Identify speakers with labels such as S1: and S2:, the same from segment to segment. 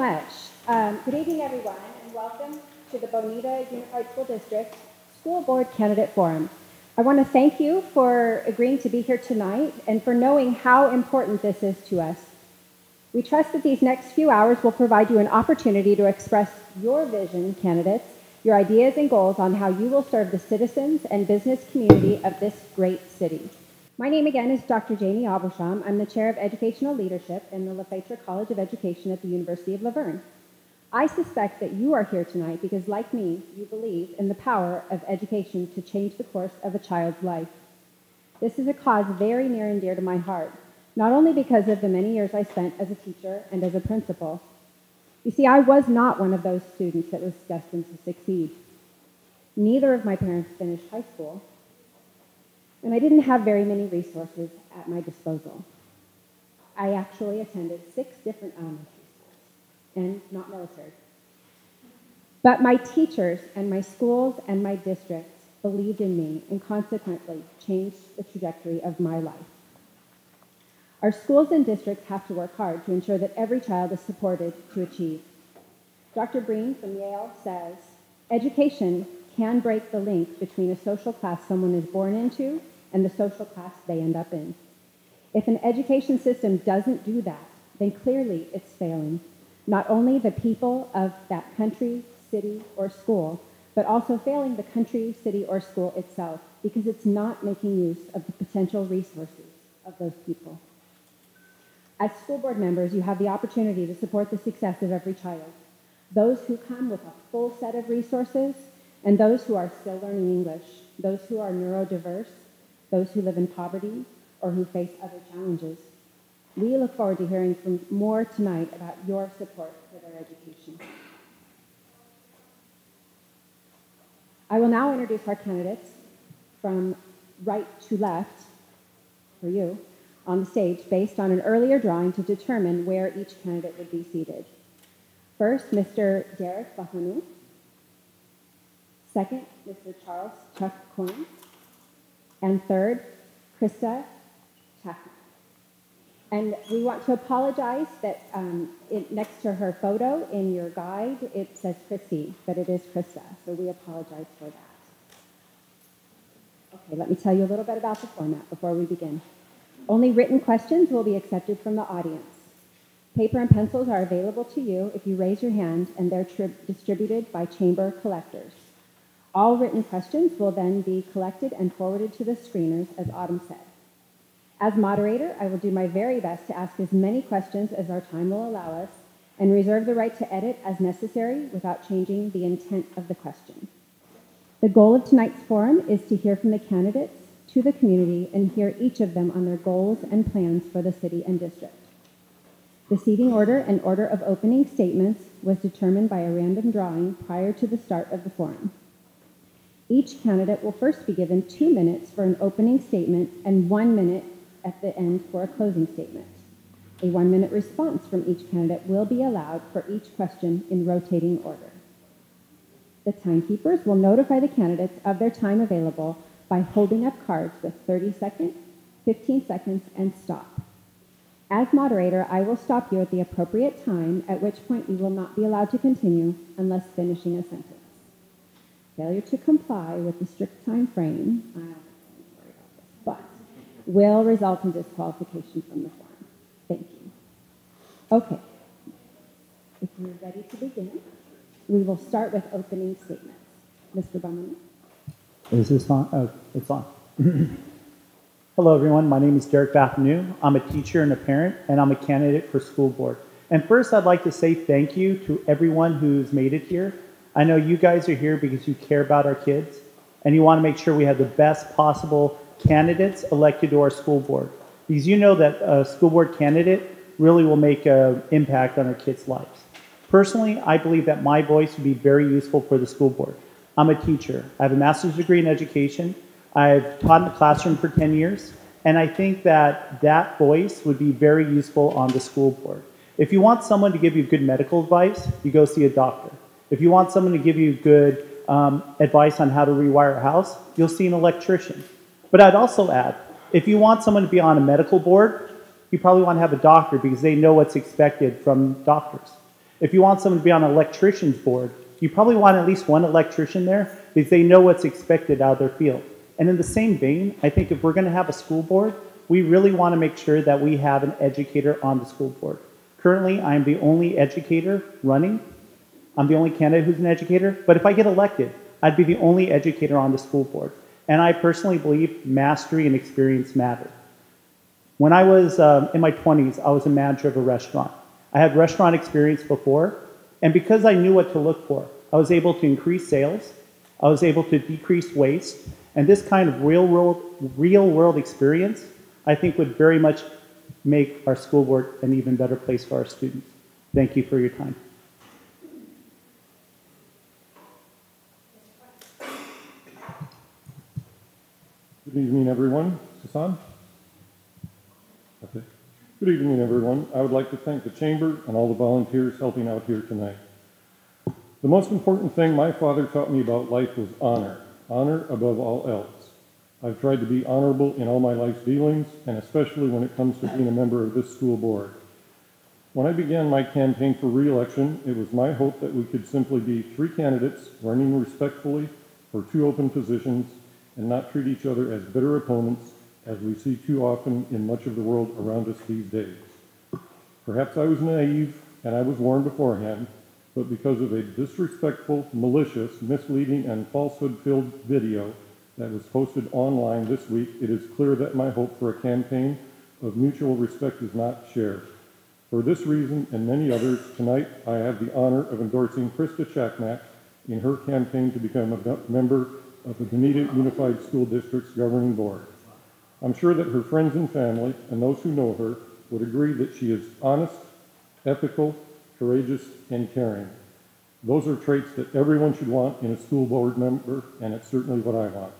S1: much. Good evening, everyone, and welcome to the Bonita Unified School District School Board Candidate Forum. I want to thank you for agreeing to be here tonight and for knowing how important this is to us. We trust that these next few hours will provide you an opportunity to express your vision, candidates, your ideas and goals on how you will serve the citizens and business community of this great city. My name again is Dr. Jaymi Abusham. I'm the Chair of Educational Leadership in the Lefebvre College of Education at the University of La Verne. I suspect that you are here tonight because, like me, you believe in the power of education to change the course of a child's life. This is a cause very near and dear to my heart, not only because of the many years I spent as a teacher and as a principal. You see, I was not one of those students that was destined to succeed. Neither of my parents finished high school, and I didn't have very many resources at my disposal. I actually attended 6 different elementary schools, and not military. But my teachers and my schools and my districts believed in me and consequently changed the trajectory of my life. Our schools and districts have to work hard to ensure that every child is supported to achieve. Dr. Breen from Yale says, education can break the link between a social class someone is born into and the social class they end up in. If an education system doesn't do that, then clearly it's failing not only the people of that country, city, or school, but also failing the country, city, or school itself, because it's not making use of the potential resources of those people. As school board members, you have the opportunity to support the success of every child, those who come with a full set of resources, and those who are still learning English, those who are neurodiverse, those who live in poverty, or who face other challenges. We look forward to hearing from more tonight about your support for their education. I will now introduce our candidates from right to left, for you, on the stage based on an earlier drawing to determine where each candidate would be seated. First, Mr. Derek Bahmanou. Second, Mr. Charles Chuck Coyne. And third, Krista Chakmak. And we want to apologize that next to her photo in your guide, it says Christy, but it is Krista, so we apologize for that. Okay, let me tell you a little bit about the format before we begin. Only written questions will be accepted from the audience. Paper and pencils are available to you if you raise your hand, and they're distributed by chamber collectors. All written questions will then be collected and forwarded to the screeners, as Autumn said. As moderator, I will do my very best to ask as many questions as our time will allow us and reserve the right to edit as necessary without changing the intent of the question. The goal of tonight's forum is to hear from the candidates to the community and hear each of them on their goals and plans for the city and district. The seating order and order of opening statements was determined by a random drawing prior to the start of the forum. Each candidate will first be given 2 minutes for an opening statement and 1 minute at the end for a closing statement. A 1-minute response from each candidate will be allowed for each question in rotating order. The timekeepers will notify the candidates of their time available by holding up cards with 30 seconds, 15 seconds, and stop. As moderator, I will stop you at the appropriate time, at which point you will not be allowed to continue unless finishing a sentence. Failure to comply with the strict time frame, I don't have to worry about this, but will result in disqualification from the forum. Thank you. Okay. If you're ready to begin, we will start with opening statements. Mr. Bahmanou.
S2: Is this on? Oh, it's on. Hello, everyone. My name is Derek Bahmanou. I'm a teacher and a parent, and I'm a candidate for school board. And first, I'd like to say thank you to everyone who's made it here. I know you guys are here because you care about our kids, and you want to make sure we have the best possible candidates elected to our school board. Because you know that a school board candidate really will make an impact on our kids' lives. Personally, I believe that my voice would be very useful for the school board. I'm a teacher. I have a master's degree in education. I've taught in the classroom for 10 years, and I think that that voice would be very useful on the school board. If you want someone to give you good medical advice, you go see a doctor. If you want someone to give you good advice on how to rewire a house, you'll see an electrician. But I'd also add, if you want someone to be on a medical board, you probably want to have a doctor because they know what's expected from doctors. If you want someone to be on an electrician's board, you probably want at least one electrician there because they know what's expected out of their field. And in the same vein, I think if we're going to have a school board, we really want to make sure that we have an educator on the school board. Currently, I'm the only educator running. I'm the only candidate who's an educator. But if I get elected, I'd be the only educator on the school board. And I personally believe mastery and experience matter. When I was in my 20s, I was a manager of a restaurant. I had restaurant experience before, and because I knew what to look for, I was able to increase sales, I was able to decrease waste, and this kind of real world experience, I think would very much make our school board an even better place for our students. Thank you for your time.
S3: Good evening, everyone. Is this on? Okay. Good evening, everyone. I would like to thank the Chamber and all the volunteers helping out here tonight. The most important thing my father taught me about life was honor. Honor above all else. I've tried to be honorable in all my life's dealings, and especially when it comes to being a member of this school board. When I began my campaign for re-election, it was my hope that we could simply be 3 candidates running respectfully for 2 open positions and not treat each other as bitter opponents as we see too often in much of the world around us these days. Perhaps I was naive and I was warned beforehand, but because of a disrespectful, malicious, misleading, and falsehood-filled video that was posted online this week, it is clear that my hope for a campaign of mutual respect is not shared. For this reason and many others, tonight I have the honor of endorsing Krista Chakmak in her campaign to become a member of the Bonita Unified School District's governing board. I'm sure that her friends and family, and those who know her, would agree that she is honest, ethical, courageous, and caring. Those are traits that everyone should want in a school board member, and it's certainly what I want.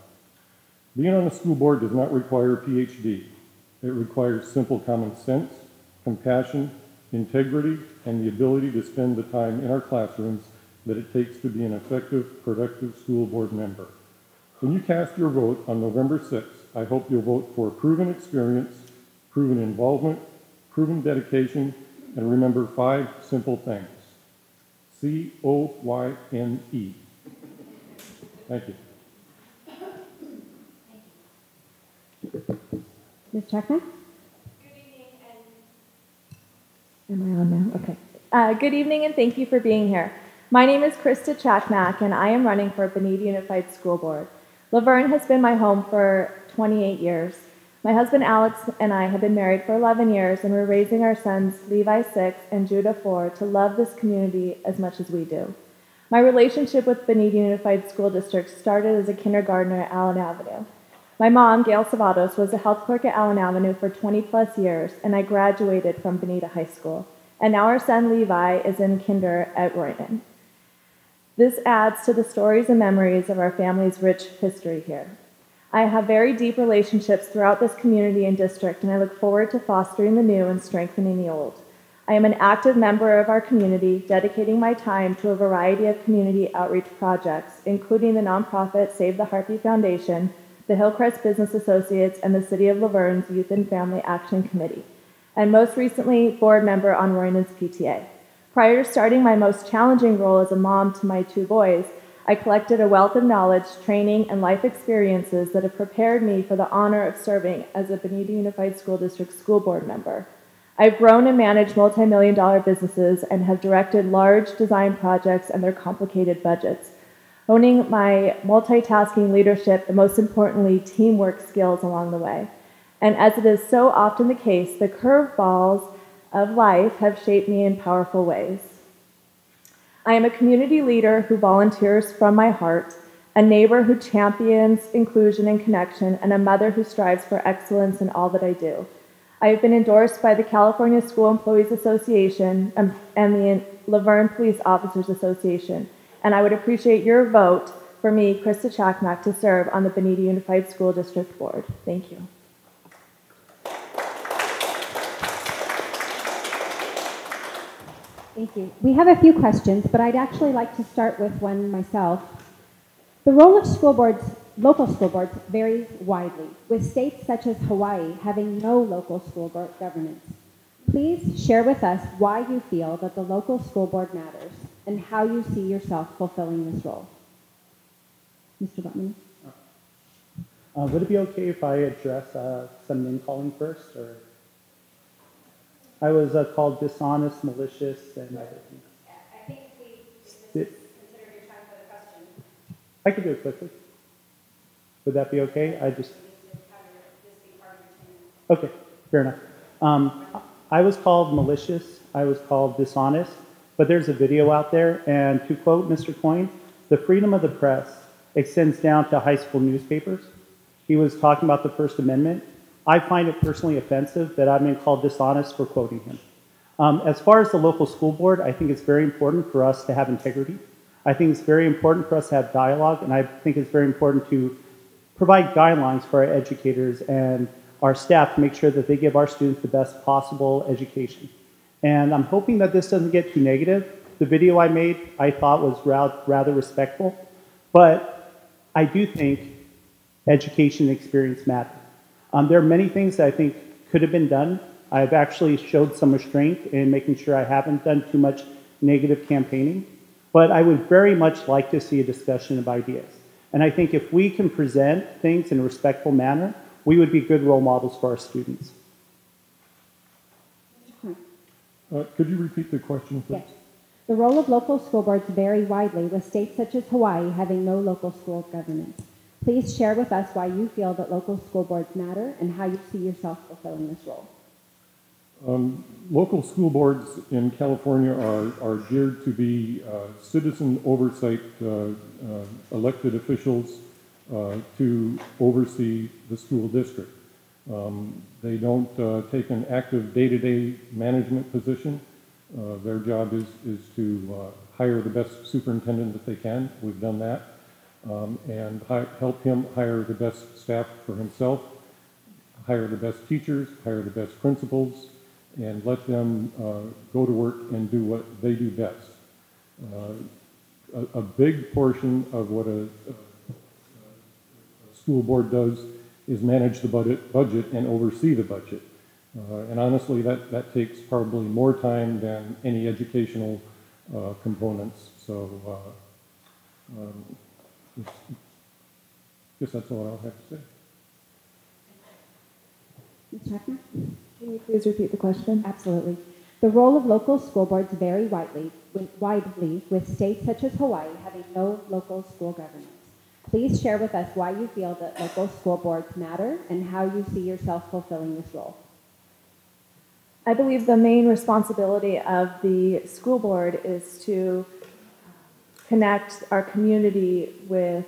S3: Being on a school board does not require a PhD. It requires simple common sense, compassion, integrity, and the ability to spend the time in our classrooms that it takes to be an effective, productive school board member. When you cast your vote on November 6th, I hope you'll vote for proven experience, proven involvement, proven dedication, and remember 5 simple things. C-O-Y-N-E. Thank you.
S1: Ms. Chakmak?
S4: Good evening and... Am I on now? Okay. Good evening and thank you for being here. My name is Krista Chakmak and I am running for Bonita Unified School Board. La Verne has been my home for 28 years. My husband Alex and I have been married for 11 years and we're raising our sons Levi 6 and Judah 4 to love this community as much as we do. My relationship with Bonita Unified School District started as a kindergartner at Allen Avenue. My mom, Gail Savados, was a health clerk at Allen Avenue for 20 plus years and I graduated from Bonita High School. And now our son Levi is in kinder at Royden. This adds to the stories and memories of our family's rich history here. I have very deep relationships throughout this community and district, and I look forward to fostering the new and strengthening the old. I am an active member of our community, dedicating my time to a variety of community outreach projects, including the nonprofit Save the Heartbeat Foundation, the Hillcrest Business Associates, and the City of La Verne's Youth and Family Action Committee, and most recently, board member on Royden's PTA. Prior to starting my most challenging role as a mom to my 2 boys, I collected a wealth of knowledge, training, and life experiences that have prepared me for the honor of serving as a Bonita Unified School District school board member. I've grown and managed multi-million-dollar businesses and have directed large design projects and their complicated budgets, honing my multitasking leadership and most importantly, teamwork skills along the way. And as it is so often the case, the curveballs of life have shaped me in powerful ways. I am a community leader who volunteers from my heart, a neighbor who champions inclusion and connection, and a mother who strives for excellence in all that I do. I have been endorsed by the California School Employees Association and the La Verne Police Officers Association, and I would appreciate your vote for me, Krista Chakmak, to serve on the Bonita Unified School District Board. Thank you.
S1: Thank you. We have a few questions, but I'd actually like to start with one myself. The role of school boards, local school boards, varies widely, with states such as Hawaii having no local school board governance. Please share with us why you feel that the local school board matters and how you see yourself fulfilling this role. Mr. Bahmanou?
S2: Would it be okay if I address some name calling first? Or I was called dishonest, malicious, and other things.
S1: I think this is considered your time for the question.
S2: I could do it quickly. Would that be okay? Okay, fair enough. I was called malicious. I was called dishonest. But there's a video out there, and to quote Mr. Coyne, the freedom of the press extends down to high school newspapers. He was talking about the First Amendment. I find it personally offensive that I've been called dishonest for quoting him. As far as the local school board, I think it's very important for us to have integrity. I think it's very important for us to have dialogue, and I think it's very important to provide guidelines for our educators and our staff to make sure that they give our students the best possible education. And I'm hoping that this doesn't get too negative. The video I made, I thought was rather respectful, but I do think education and experience matter. There are many things that I think could have been done. I've actually showed some restraint in making sure I haven't done too much negative campaigning, but I would very much like to see a discussion of ideas. And I think if we can present things in a respectful manner, we would be good role models for our students.
S3: Could you repeat the question, please?
S1: Yes. The role of local school boards vary widely, with states such as Hawaii having no local school governance. Please share with us why you feel that local school boards matter and how you see yourself fulfilling this role.
S3: Local school boards in California are geared to be citizen oversight elected officials to oversee the school district. They don't take an active day-to-day management position. Their job is to hire the best superintendent that they can. We've done that. And help him hire the best staff for himself, hire the best teachers, hire the best principals, and let them go to work and do what they do best. A big portion of what a school board does is manage the budget and oversee the budget. And honestly, that takes probably more time than any educational components. So I guess that's all I'll have to say.
S1: Ms. Chakmak?
S4: Can you please repeat the question?
S1: Absolutely. The role of local school boards vary widely, with states such as Hawaii having no local school governance. Please share with us why you feel that local school boards matter and how you see yourself fulfilling this role.
S4: I believe the main responsibility of the school board is to connect our community with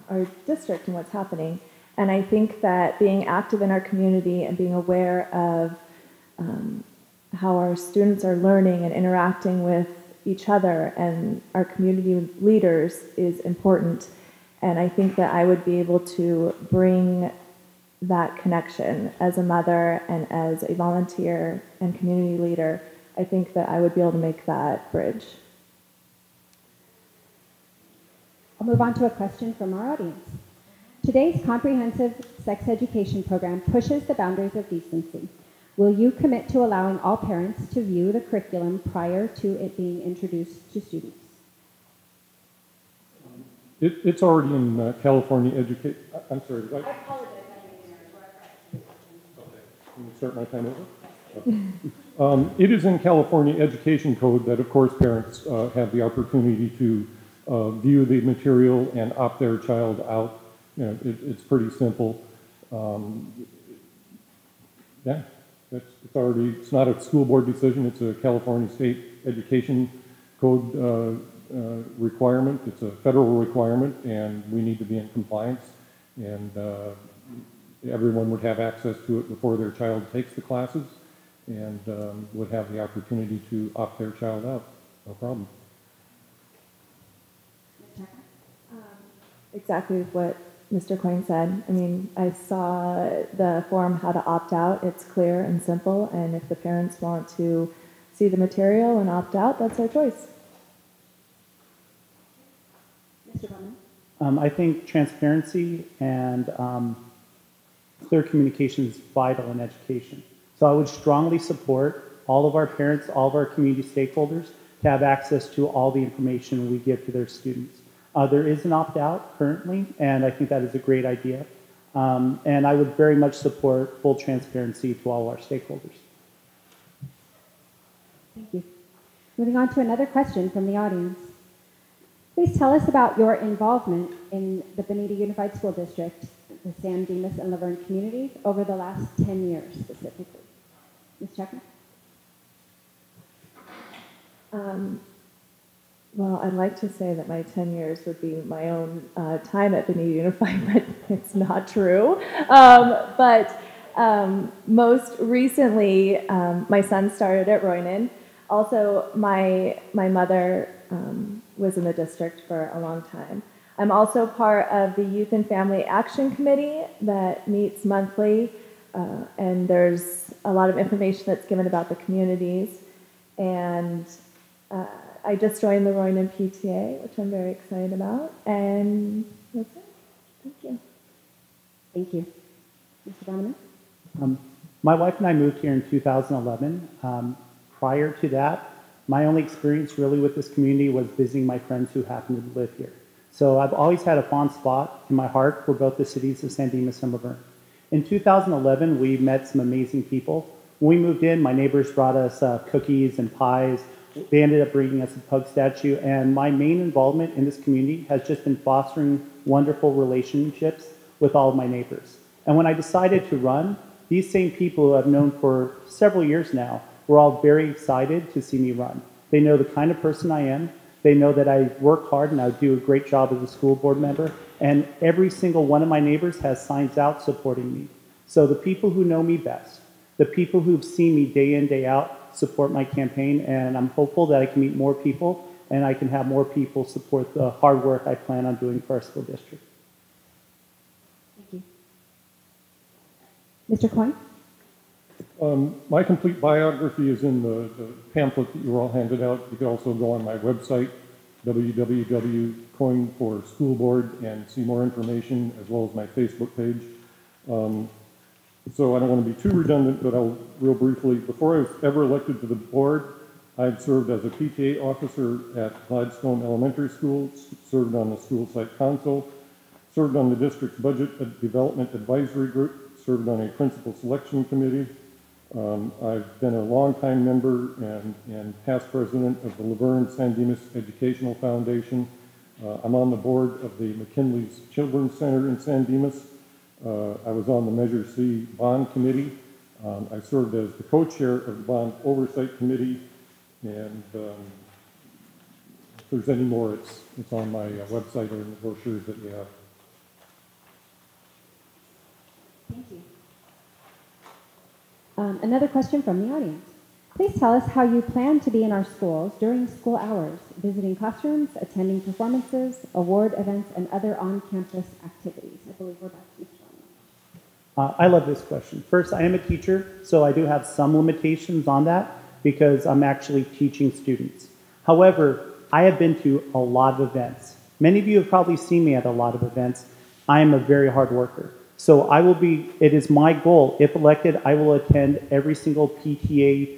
S4: our district and what's happening. And I think that being active in our community and being aware of how our students are learning and interacting with each other and our community leaders is important. And I think that I would be able to bring that connection as a mother and as a volunteer and community leader. I think that I would be able to make that bridge.
S1: I'll move on to a question from our audience. Today's comprehensive sex education program pushes the boundaries of decency. Will you commit to allowing all parents to view the curriculum prior to it being introduced to students?
S3: It's already in California education. I'm sorry.
S1: I apologize.
S3: Okay. Can you start my time over? Okay. It is in California Education Code that, of course, parents have the opportunity to view the material and opt their child out. You know, it's pretty simple. Yeah, it's already. It's not a school board decision. It's a California State Education Code requirement. It's a federal requirement, and we need to be in compliance. And everyone would have access to it before their child takes the classes, and would have the opportunity to opt their child out. No problem.
S4: Exactly what Mr. Coyne said. I mean, I saw the form how to opt out. It's clear and simple, and if the parents want to see the material and opt out, that's their choice.
S1: Mr. Bonita?
S2: I think transparency and clear communication is vital in education. So I would strongly support all of our parents, all of our community stakeholders to have access to all the information we give to their students. There is an opt-out currently, and I think that is a great idea. And I would very much support full transparency to all our stakeholders.
S1: Thank you. Moving on to another question from the audience. Please tell us about your involvement in the Bonita Unified School District, the San Dimas and La Verne communities over the last 10 years specifically. Ms. Chakmak?
S4: Well, I'd like to say that my 10 years would be my own time at Bonita Unified, but it's not true. Most recently, my son started at Coyne. Also, my mother was in the district for a long time. I'm also part of the Youth and Family Action Committee that meets monthly, and there's a lot of information that's given about the communities. And I just joined the Coyne PTA, which I'm very excited about. And that's it. Thank you.
S1: Thank you. Mr. Bahmanou?
S2: My wife and I moved here in 2011. Prior to that, my only experience really with this community was visiting my friends who happened to live here. So I've always had a fond spot in my heart for both the cities of San Dimas and La Verne. In 2011, we met some amazing people. When we moved in, my neighbors brought us cookies and pies. They ended up bringing us a pug statue, and my main involvement in this community has just been fostering wonderful relationships with all of my neighbors. And when I decided to run, these same people who I've known for several years now were all very excited to see me run. They know the kind of person I am. They know that I work hard and I do a great job as a school board member, and every single one of my neighbors has signs out supporting me. So the people who know me best, the people who've seen me day in, day out, support my campaign, and I'm hopeful that I can meet more people and I can have more people support the hard work I plan on doing for our school district.
S1: Thank you. Mr. Coyne?
S3: My complete biography is in the pamphlet that you were all handed out. You can also go on my website, www.Coyne for School Board, and see more information, as well as my Facebook page. So I don't want to be too redundant, but I'll real briefly. Before I was ever elected to the board, I'd served as a PTA officer at Gladstone Elementary School, served on the school site council, served on the district's budget development advisory group, served on a principal selection committee. I've been a longtime member and past president of the La Verne and San Dimas Educational Foundation. I'm on the board of the McKinley's Children's Center in San Dimas. I was on the Measure C Bond Committee. I served as the co-chair of the Bond Oversight Committee, and if there's any more, it's on my website or in the brochures that you have.
S1: Thank you. Another question from the audience. Please tell us how you plan to be in our schools during school hours, visiting classrooms, attending performances, award events, and other on-campus activities. I believe we're back to Mr.
S2: I love this question. First, I am a teacher, so I do have some limitations on that because I'm actually teaching students. However, I have been to a lot of events. Many of you have probably seen me at a lot of events. I am a very hard worker. So it is my goal, if elected, I will attend every single PTA,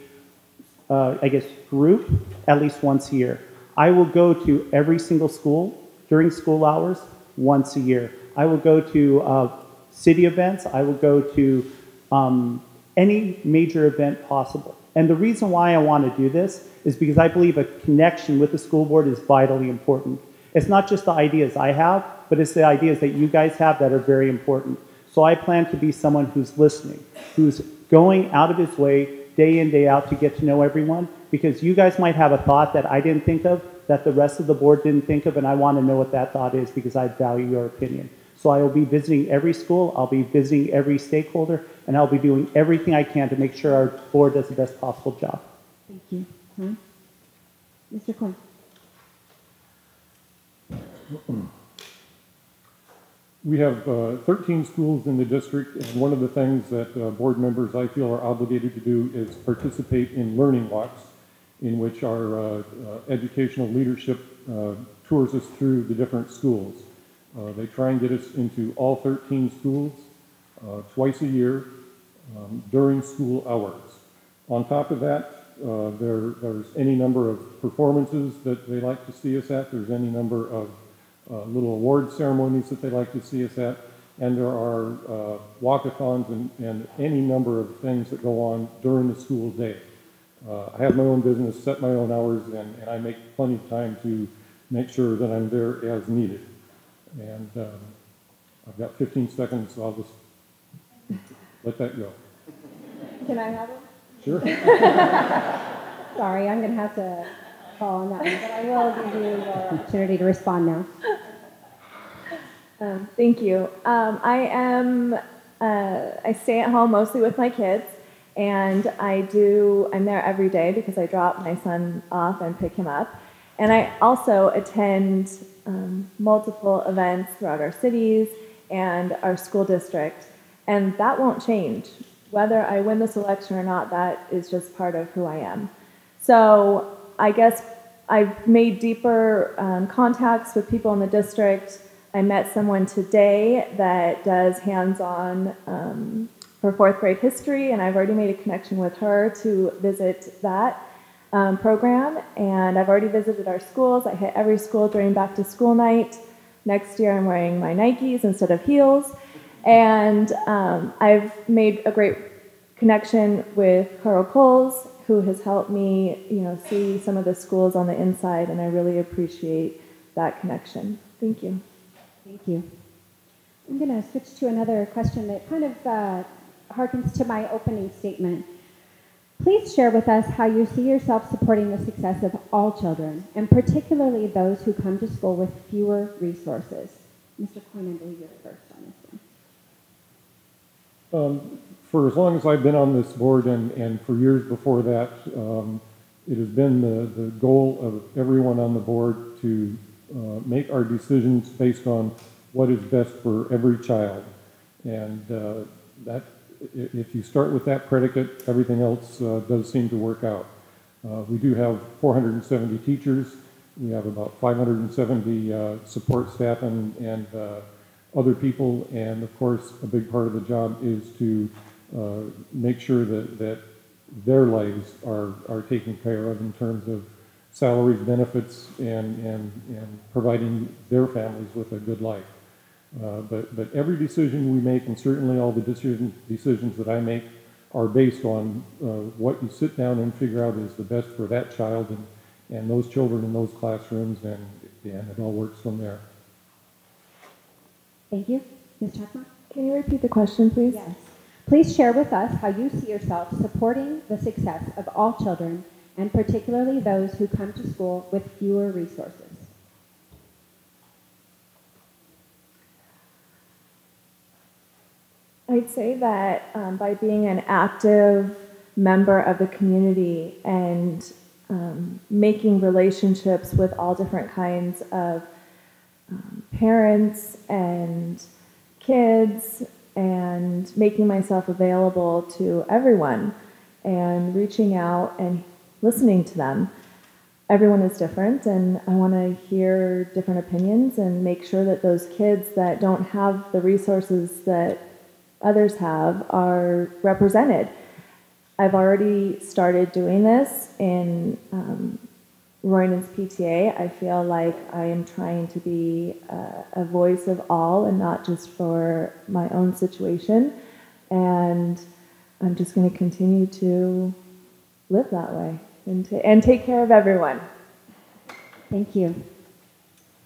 S2: group at least once a year. I will go to every single school during school hours once a year. I will go to city events. I will go to any major event possible. And the reason why I want to do this is because I believe a connection with the school board is vitally important. It's not just the ideas I have, but it's the ideas that you guys have that are very important. So I plan to be someone who's listening, who's going out of his way day in, day out to get to know everyone, because you guys might have a thought that I didn't think of, that the rest of the board didn't think of, and I want to know what that thought is because I value your opinion. So I will be visiting every school, I'll be visiting every stakeholder, and I'll be doing everything I can to make sure our board does the best possible job.
S1: Thank you. Mr. Coyne.
S3: We have 13 schools in the district, and one of the things that board members I feel are obligated to do is participate in learning walks, in which our educational leadership tours us through the different schools. They try and get us into all 13 schools twice a year. during school hours. On top of that, there's any number of performances that they like to see us at. There's any number of little award ceremonies that they like to see us at. And there are walkathons and any number of things that go on during the school day. I have my own business, set my own hours, and I make plenty of time to make sure that I'm there as needed. And I've got 15 seconds, so I'll just let that go.
S1: Can I have it?
S3: Sure.
S1: Sorry, I'm going to have to call on that one, but I will give you your opportunity to respond now.
S4: Thank you. I stay at home mostly with my kids, and I'm there every day because I drop my son off and pick him up. And I also attend multiple events throughout our cities and our school district, and that won't change. Whether I win this election or not, that is just part of who I am. So I guess I've made deeper contacts with people in the district. I met someone today that does hands-on for fourth grade history, and I've already made a connection with her to visit that program. And I've already visited our schools. I hit every school during back to school night. Next year I'm wearing my Nikes instead of heels. And I've made a great connection with Carl Coles, who has helped me, see some of the schools on the inside, and I really appreciate that connection. Thank you.
S1: Thank you. I'm going to switch to another question that kind of harkens to my opening statement. Please share with us how you see yourself supporting the success of all children, and particularly those who come to school with fewer resources. Mr. Coyne, I believe you're first on this one.
S3: For as long as I've been on this board and for years before that, it has been the goal of everyone on the board to make our decisions based on what is best for every child. And that, if you start with that predicate, everything else does seem to work out. We do have 470 teachers. We have about 570 support staff and other people. And of course, a big part of the job is to make sure that their lives are taken care of in terms of salaries, benefits, and providing their families with a good life. But every decision we make, and certainly all the decisions that I make, are based on what you sit down and figure out is the best for that child and those children in those classrooms, and it all works from there.
S1: Thank you. Ms. Chakmak?
S4: Can you repeat the question, please?
S1: Yes. Please share with us how you see yourself supporting the success of all children, and particularly those who come to school with fewer resources.
S4: I'd say that by being an active member of the community and making relationships with all different kinds of parents and kids, and making myself available to everyone and reaching out and listening to them. Everyone is different, and I want to hear different opinions and make sure that those kids that don't have the resources that others have are represented. I've already started doing this in Roynon's PTA. I feel like I am trying to be a voice of all and not just for my own situation. And I'm just going to continue to live that way and take care of everyone.
S1: Thank you.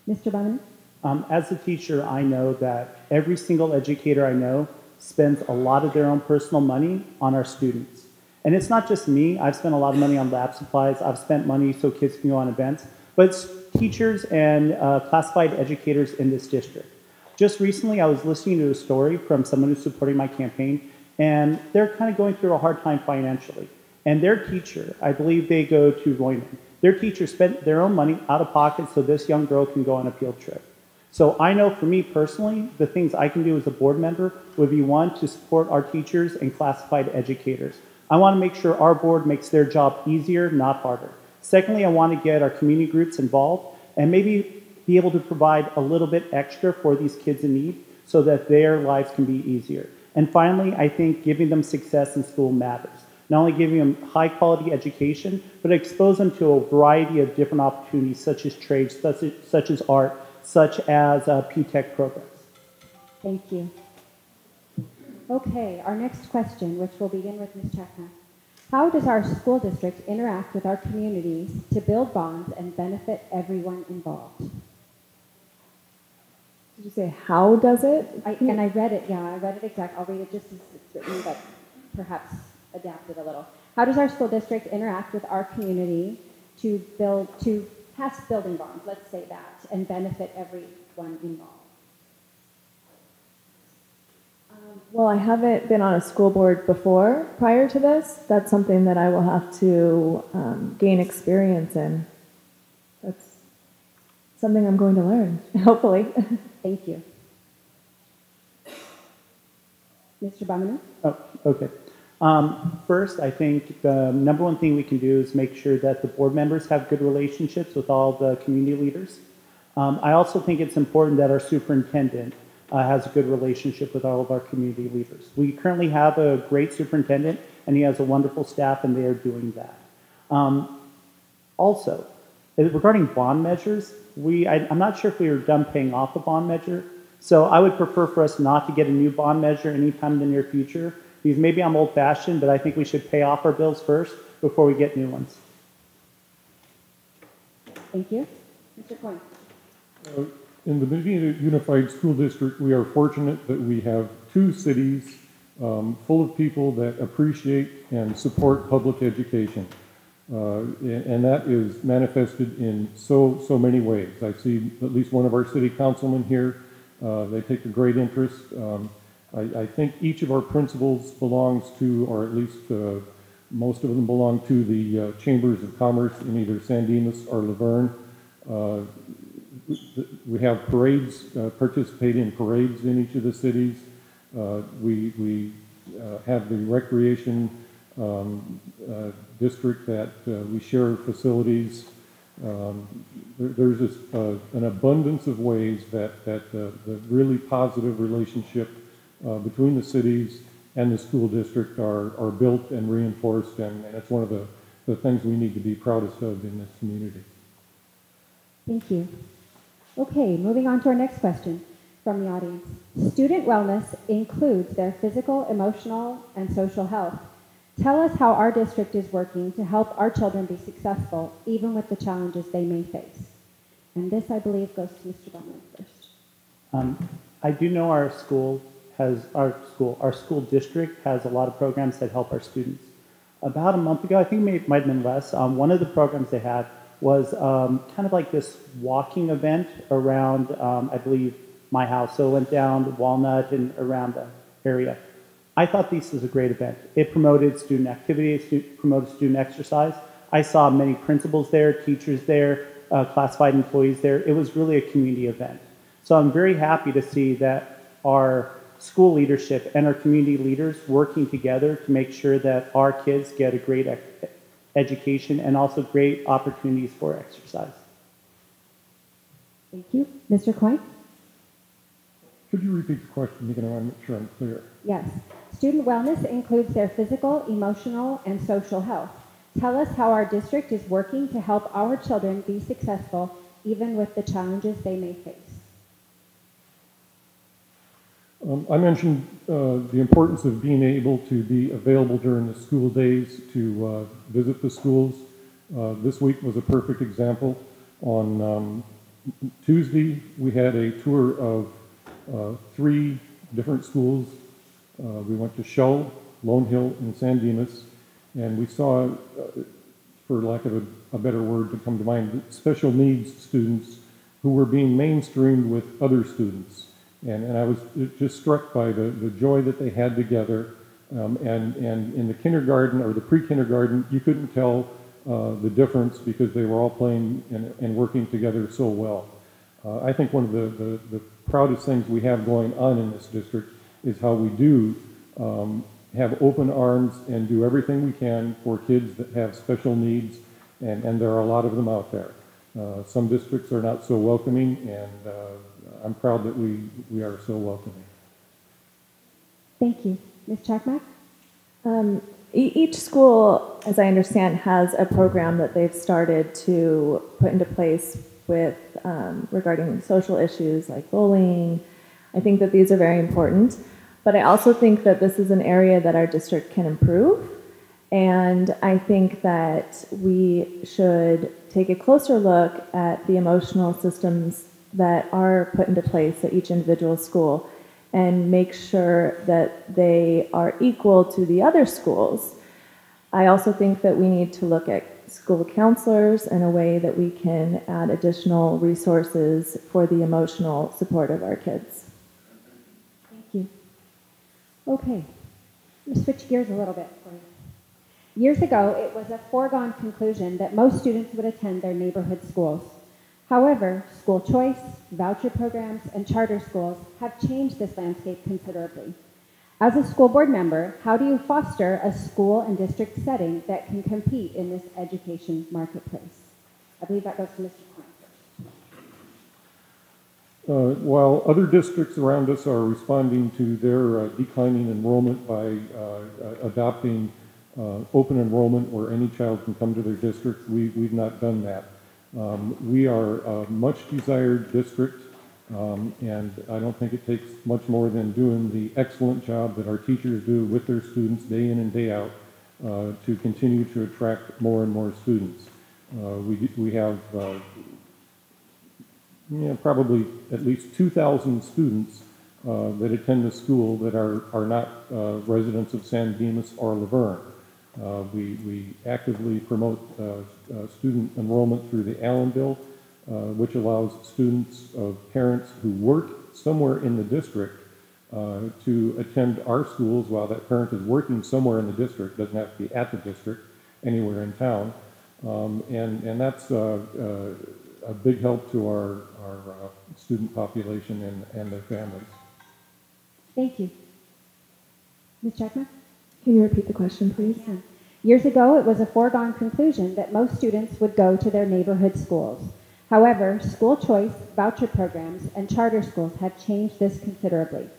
S1: Mr. Bahmanou?
S2: As a teacher, I know that every single educator I know spends a lot of their own personal money on our students. And it's not just me. I've spent a lot of money on lab supplies. I've spent money so kids can go on events. But it's teachers and classified educators in this district. Just recently, I was listening to a story from someone who's supporting my campaign, and they're kind of going through a hard time financially. And their teacher, I believe they go to Roynon, their teacher spent their own money out of pocket so this young girl can go on a field trip. So I know for me personally, the things I can do as a board member would be, one, to support our teachers and classified educators. I want to make sure our board makes their job easier, not harder. Secondly, I want to get our community groups involved and maybe be able to provide a little bit extra for these kids in need so that their lives can be easier. And finally, I think giving them success in school matters. Not only giving them high quality education, but expose them to a variety of different opportunities such as trades, such as art, such as P-Tech programs.
S1: Thank you. Okay, our next question, which will begin with Ms. Chakmak. How does our school district interact with our communities to build bonds and benefit everyone involved?
S4: Did you say how does it?
S1: I read it, yeah, I read it exactly. I'll read it just as it's written, but perhaps adapted a little. How does our school district interact with our community to pass building bonds, let's say that, and benefit everyone involved?
S4: Well, I haven't been on a school board before prior to this. That's something that I will have to gain experience in. That's something I'm going to learn, hopefully.
S1: Thank you. Mr. Bahmanou?
S2: Oh, okay. First, I think the number one thing we can do is make sure that the board members have good relationships with all the community leaders. I also think it's important that our superintendent has a good relationship with all of our community leaders. We currently have a great superintendent, and he has a wonderful staff, and they are doing that. Also, regarding bond measures, I'm not sure if we are done paying off the bond measure, so I would prefer for us not to get a new bond measure anytime in the near future, because maybe I'm old-fashioned, but I think we should pay off our bills first before we get new ones.
S1: Thank you. Mr. Coyne?
S3: In the Bonita Unified School District, we are fortunate that we have two cities full of people that appreciate and support public education. And that is manifested in so many ways. I see at least one of our city councilmen here. They take a great interest. I think each of our principals belongs to, or at least most of them belong to the Chambers of Commerce in either San Dimas or La Verne. We have parades, participate in parades in each of the cities. We have the recreation district that we share facilities. There's just an abundance of ways that the really positive relationship between the cities and the school district are built and reinforced, and it's one of the things we need to be proudest of in this community.
S1: Thank you. Okay, moving on to our next question from the audience. Student wellness includes their physical, emotional, and social health. Tell us how our district is working to help our children be successful, even with the challenges they may face. And this, I believe, goes to Mr. Bowman first.
S2: I do know our school district has a lot of programs that help our students. About a month ago, I think it might have been less, one of the programs they had was kind of like this walking event around, I believe, my house. So it went down Walnut and around the area. I thought this was a great event. It promoted student activity, promoted student exercise. I saw many principals there, teachers there, classified employees there. It was really a community event. So I'm very happy to see that our school leadership and our community leaders working together to make sure that our kids get a great education and also great opportunities for exercise.
S1: Thank you. Mr. Coyne?
S3: Could you repeat the question again? I want to make sure I'm clear.
S1: Yes. Student wellness includes their physical, emotional, and social health. Tell us how our district is working to help our children be successful, even with the challenges they may face.
S3: I mentioned the importance of being able to be available during the school days to visit the schools. This week was a perfect example. On Tuesday, we had a tour of 3 different schools. We went to Shull, Lone Hill, and San Dimas, and we saw, for lack of a better word to come to mind, special needs students who were being mainstreamed with other students. And I was just struck by the joy that they had together. And in the kindergarten or the pre-kindergarten, you couldn't tell the difference because they were all playing and working together so well. I think one of the proudest things we have going on in this district is how we do have open arms and do everything we can for kids that have special needs, and there are a lot of them out there. Some districts are not so welcoming, and I'm proud that we are so welcoming.
S1: Thank you. Ms. Chakmak?
S4: Each school, as I understand, has a program that they've started to put into place with regarding social issues like bullying. I think that these are very important, but I also think that this is an area that our district can improve, and I think that we should take a closer look at the emotional systems that are put into place at each individual school and make sure that they are equal to the other schools. I also think that we need to look at school counselors in a way that we can add additional resources for the emotional support of our kids.
S1: Thank you. Okay, I'm going to switch gears a little bit for you. Years ago, it was a foregone conclusion that most students would attend their neighborhood schools. However, school choice, voucher programs, and charter schools have changed this landscape considerably. As a school board member, how do you foster a school and district setting that can compete in this education marketplace? I believe that goes to Mr. Coyne.
S3: While other districts around us are responding to their declining enrollment by adopting open enrollment where any child can come to their district, we've not done that. We are a much desired district, and I don't think it takes much more than doing the excellent job that our teachers do with their students day in and day out to continue to attract more and more students. We have probably at least 2,000 students that attend the school that are not residents of San Dimas or La Verne. We actively promote student enrollment through the Allen Bill, which allows students of parents who work somewhere in the district to attend our schools while that parent is working somewhere in the district, doesn't have to be at the district, anywhere in town. And that's a big help to our student population and their families.
S1: Thank you. Ms. Chakmak?
S4: Can you repeat the question, please?
S1: Yeah. Years ago, it was a foregone conclusion that most students would go to their neighborhood schools. However, school choice, voucher programs, and charter schools have changed this considerably.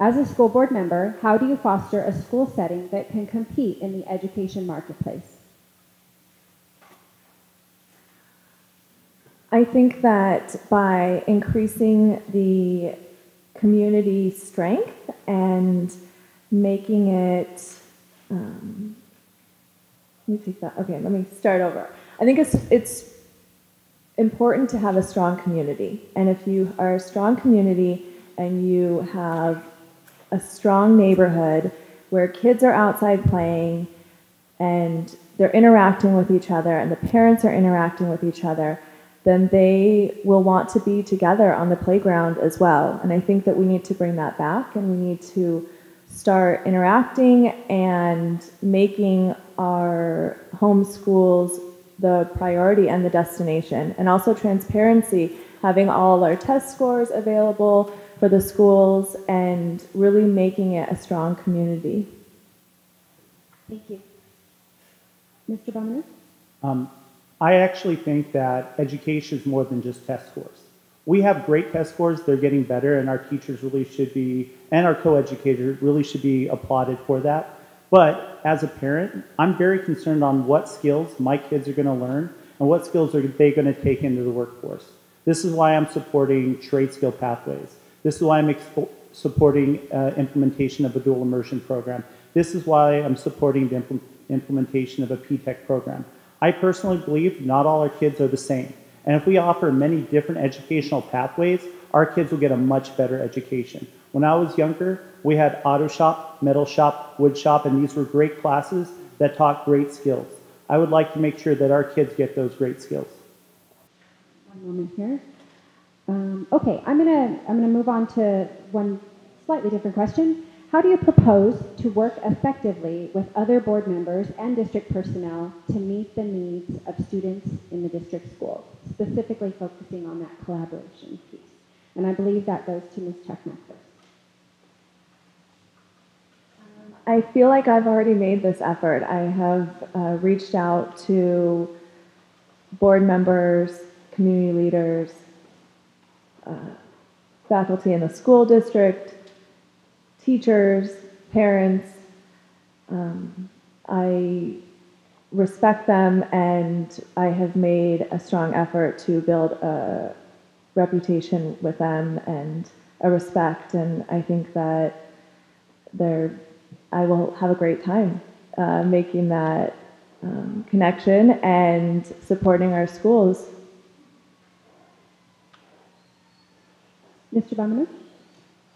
S1: As a school board member, how do you foster a school setting that can compete in the education marketplace?
S4: I think that by increasing the community strength and making it, let me start over. I think it's important to have a strong community. And if you are a strong community and you have a strong neighborhood where kids are outside playing and they're interacting with each other and the parents are interacting with each other, then they will want to be together on the playground as well. And I think that we need to bring that back, and we need to start interacting and making our home schools the priority and the destination. And also transparency, having all our test scores available for the schools and really making it a strong community.
S1: Thank you. Mr. Bahmanou?
S2: I actually think that education is more than just test scores. We have great test scores, they're getting better, and our teachers really should be, and our co-educators really should be applauded for that. But as a parent, I'm very concerned on what skills my kids are going to learn and what skills are they going to take into the workforce. This is why I'm supporting trade skill pathways. This is why I'm supporting implementation of a dual immersion program. This is why I'm supporting the implementation of a P-TECH program. I personally believe not all our kids are the same. And if we offer many different educational pathways, our kids will get a much better education. When I was younger, we had auto shop, metal shop, wood shop, and these were great classes that taught great skills. I would like to make sure that our kids get those great skills.
S1: One moment here. Okay, I'm gonna move on to one slightly different question. How do you propose to work effectively with other board members and district personnel to meet the needs of students in the district schools, specifically focusing on that collaboration piece? And I believe that goes to Ms. Chakmak first.
S4: I feel like I've already made this effort. I have reached out to board members, community leaders, faculty in the school district, teachers, parents. I respect them, and I have made a strong effort to build a reputation with them and a respect, and I think that I will have a great time making that connection and supporting our schools.
S1: Mr. Bahmanou?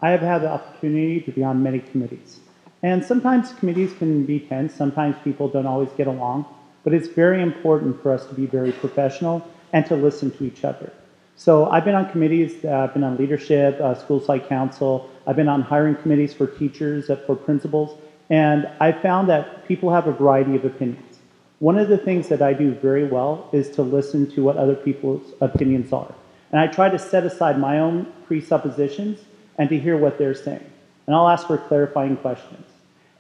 S2: I have had the opportunity to be on many committees. And sometimes committees can be tense, sometimes people don't always get along, but it's very important for us to be very professional and to listen to each other. So I've been on committees, I've been on leadership, school site council, I've been on hiring committees for teachers, for principals, and I found that people have a variety of opinions. One of the things that I do very well is to listen to what other people's opinions are. And I try to set aside my own presuppositions and to hear what they're saying. And I'll ask for clarifying questions.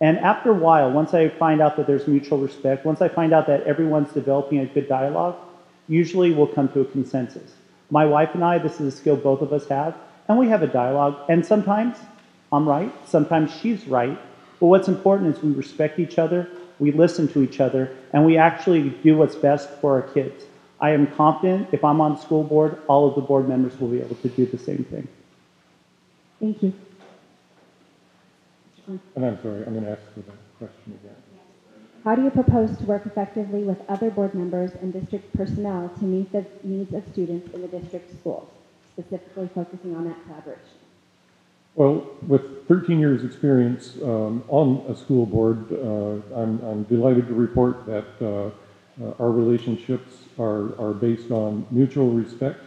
S2: And after a while, once I find out that there's mutual respect, once I find out that everyone's developing a good dialogue, usually we'll come to a consensus. My wife and I, this is a skill both of us have, and we have a dialogue. And sometimes I'm right, sometimes she's right. But what's important is we respect each other, we listen to each other, and we actually do what's best for our kids. I am confident if I'm on the school board, all of the board members will be able to do the same thing.
S1: Thank you.
S3: And I'm sorry, I'm going to ask for that question again.
S1: How do you propose to work effectively with other board members and district personnel to meet the needs of students in the district schools, specifically focusing on that collaboration?
S3: Well, with 13 years' experience on a school board, I'm delighted to report that our relationships are based on mutual respect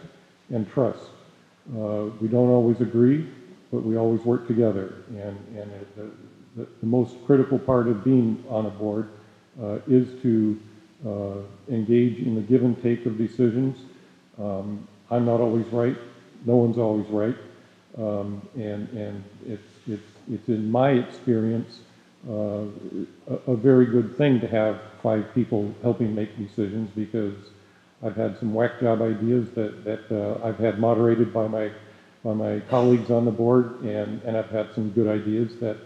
S3: and trust. We don't always agree, but we always work together. And the most critical part of being on a board is to engage in the give and take of decisions. I'm not always right. No one's always right. And it's in my experience a very good thing to have 5 people helping make decisions, because I've had some whack job ideas that I've had moderated by my colleagues on the board, and I've had some good ideas that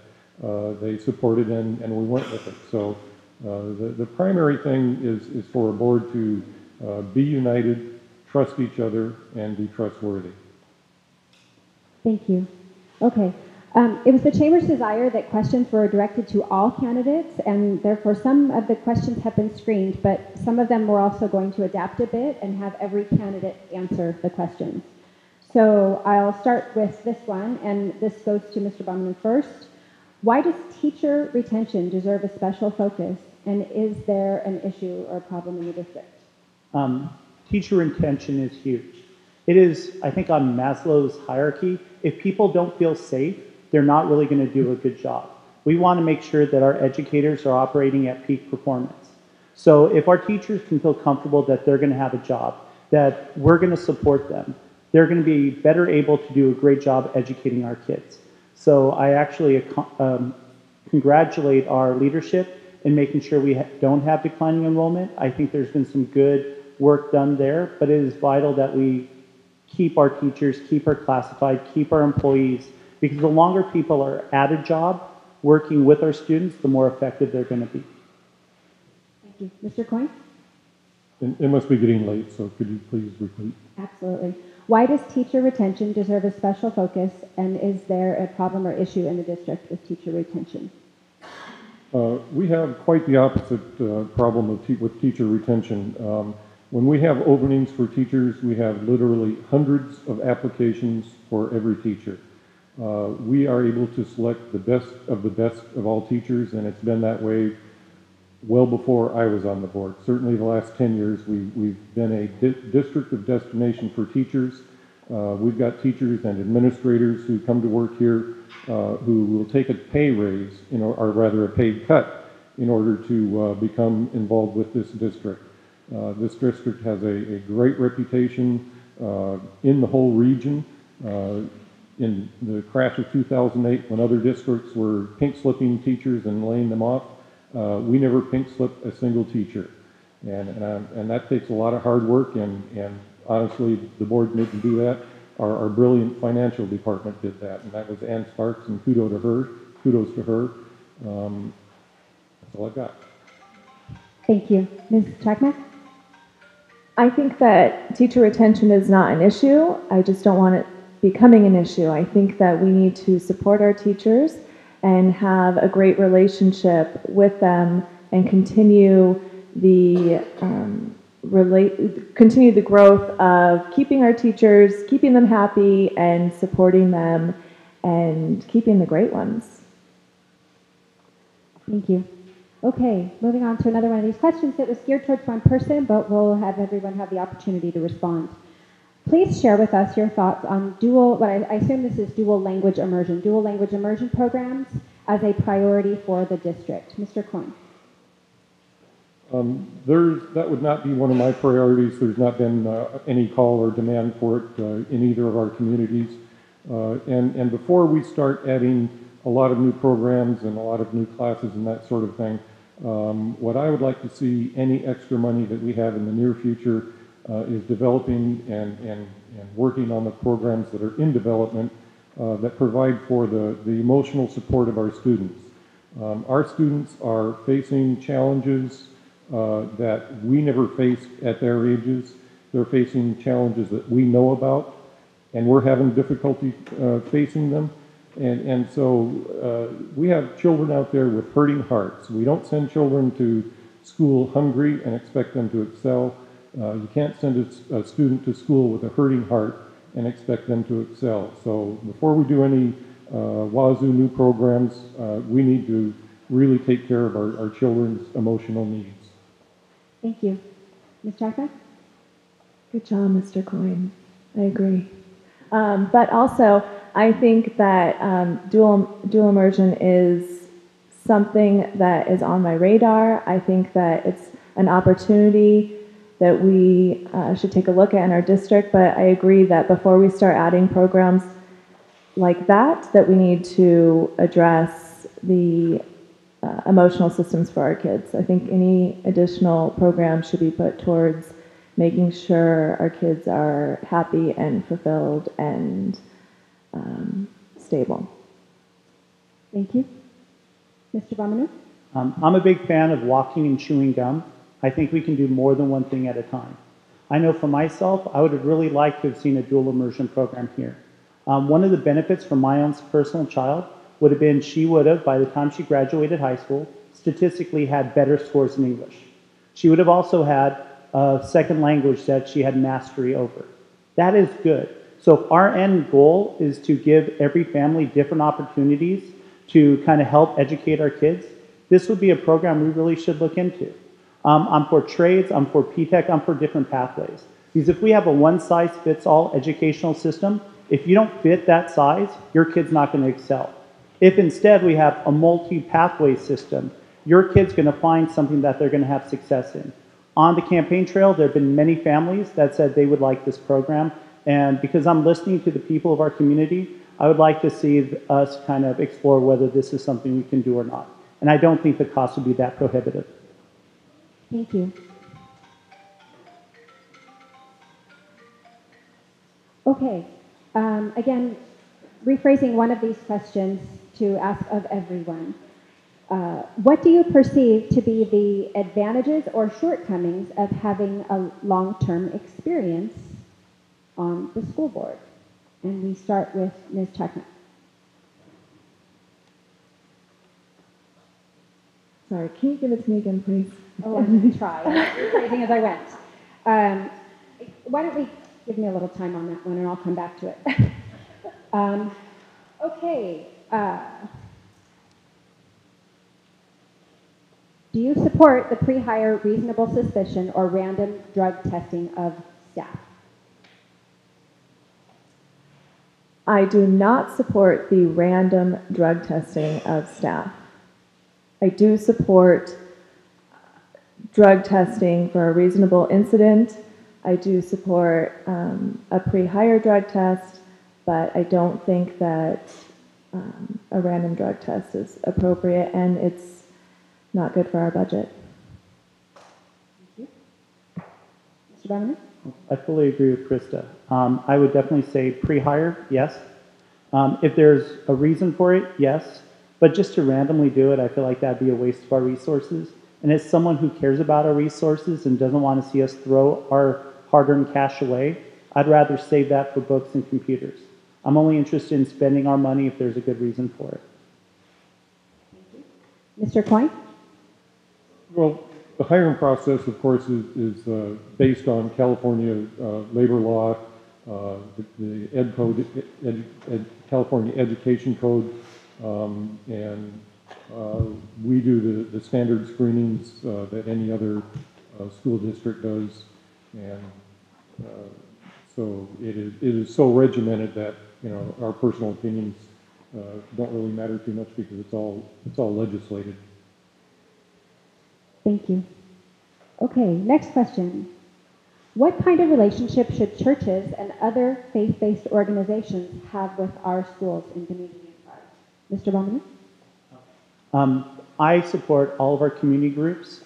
S3: they supported, and we went with it. So the primary thing is for a board to be united, trust each other, and be trustworthy.
S1: Thank you. Okay. It was the Chamber's desire that questions were directed to all candidates, and therefore some of the questions have been screened, but some of them we're also going to adapt a bit and have every candidate answer the questions. So I'll start with this one, and this goes to Mr. Bahmanou first. Why does teacher retention deserve a special focus, and is there an issue or a problem in the district?
S2: Teacher retention is huge. It is, I think, on Maslow's hierarchy. If people don't feel safe, they're not really going to do a good job. We want to make sure that our educators are operating at peak performance. So if our teachers can feel comfortable that they're going to have a job, that we're going to support them, they're going to be better able to do a great job educating our kids. So I actually congratulate our leadership in making sure we don't have declining enrollment. I think there's been some good work done there, but it is vital that we keep our teachers, keep our classified, keep our employees, because the longer people are at a job working with our students, the more effective they're going to be.
S1: Thank you. Mr. Coyne?
S3: It must be getting late, so could you please repeat?
S1: Absolutely. Why does teacher retention deserve a special focus, and is there a problem or issue in the district with teacher retention?
S3: We have quite the opposite problem with teacher retention. When we have openings for teachers, we have literally hundreds of applications for every teacher. We are able to select the best of all teachers, and it's been that way well before I was on the board. Certainly the last 10 years, we've been a district of destination for teachers. We've got teachers and administrators who come to work here who will take a pay raise, or rather a pay cut, in order to become involved with this district. This district has a great reputation in the whole region. In the crash of 2008, when other districts were pink-slipping teachers and laying them off, we never pink-slipped a single teacher. And that takes a lot of hard work, and honestly, the board didn't do that. Our brilliant financial department did that, and that was Ann Sparks, and kudos to her. That's all I've got.
S1: Thank you. Ms. Chakmak?
S4: I think that teacher retention is not an issue. I just don't want it becoming an issue. I think that we need to support our teachers and have a great relationship with them and continue the growth of keeping our teachers, keeping them happy, and supporting them, and keeping the great ones.
S1: Thank you. Okay, moving on to another one of these questions that was geared towards one person, but we'll have everyone have the opportunity to respond. Please share with us your thoughts on I assume this is dual language immersion programs as a priority for the district. Mr. Coyne.
S3: That would not be one of my priorities. There's not been any call or demand for it in either of our communities. And before we start adding a lot of new programs and a lot of new classes and that sort of thing, what I would like to see any extra money that we have in the near future is developing and working on the programs that are in development that provide for the emotional support of our students. Our students are facing challenges that we never faced at their ages. They're facing challenges that we know about, and we're having difficulty facing them. And so we have children out there with hurting hearts. We don't send children to school hungry and expect them to excel. You can't send a student to school with a hurting heart and expect them to excel. So before we do any wazoo new programs, we need to really take care of our children's emotional needs.
S1: Thank you. Ms. Chakmak?
S4: Good job, Mr. Coyne. I agree. But also, I think that dual immersion is something that is on my radar. I think that it's an opportunity that we should take a look at in our district, but I agree that before we start adding programs like that we need to address the emotional systems for our kids. I think any additional program should be put towards making sure our kids are happy and fulfilled and stable.
S1: Thank you. Mr. Bahmanou?
S2: I'm a big fan of walking and chewing gum. I think we can do more than one thing at a time. I know for myself, I would have really liked to have seen a dual immersion program here. One of the benefits for my own personal child would have been she would have, by the time she graduated high school, statistically had better scores in English. She would have also had a second language that she had mastery over. That is good. So if our end goal is to give every family different opportunities to kind of help educate our kids, this would be a program we really should look into. I'm for trades, I'm for P-TECH, I'm for different pathways. Because if we have a one-size-fits-all educational system, if you don't fit that size, your kid's not going to excel. If instead we have a multi-pathway system, your kid's going to find something that they're going to have success in. On the campaign trail, there have been many families that said they would like this program, and because I'm listening to the people of our community, I would like to see us kind of explore whether this is something we can do or not. And I don't think the cost would be that prohibitive.
S1: Thank you. Okay. Again, rephrasing one of these questions to ask of everyone. What do you perceive to be the advantages or shortcomings of having a long-term experience on the school board? And we start with Ms. Chakmak.
S4: Sorry, can you give it to me again, please?
S1: Oh, I'm going to try. Rephrasing as I went. Why don't we give me a little time on that one, and I'll come back to it. Okay. Do you support the pre-hire reasonable suspicion or random drug testing of staff?
S4: I do not support the random drug testing of staff. I do support drug testing for a reasonable incident. I do support a pre-hire drug test, but I don't think that a random drug test is appropriate, and it's not good for our budget.
S1: Thank you. Mr. Bahmanou?
S2: I fully agree with Krista. I would definitely say pre-hire, yes. If there's a reason for it, yes. But just to randomly do it, I feel like that'd be a waste of our resources. And as someone who cares about our resources and doesn't want to see us throw our hard-earned cash away, I'd rather save that for books and computers. I'm only interested in spending our money if there's a good reason for it.
S1: Mr. Coyne?
S3: Well, the hiring process, of course, is based on California labor law, the Ed Code, California Education Code, and we do the standard screenings that any other school district does, and so it is so regimented that our personal opinions don't really matter too much because it's all legislated.
S1: Thank you. Okay, next question. What kind of relationship should churches and other faith-based organizations have with our schools in Bonita Unified? Mr. Bahmanou?
S2: I support all of our community groups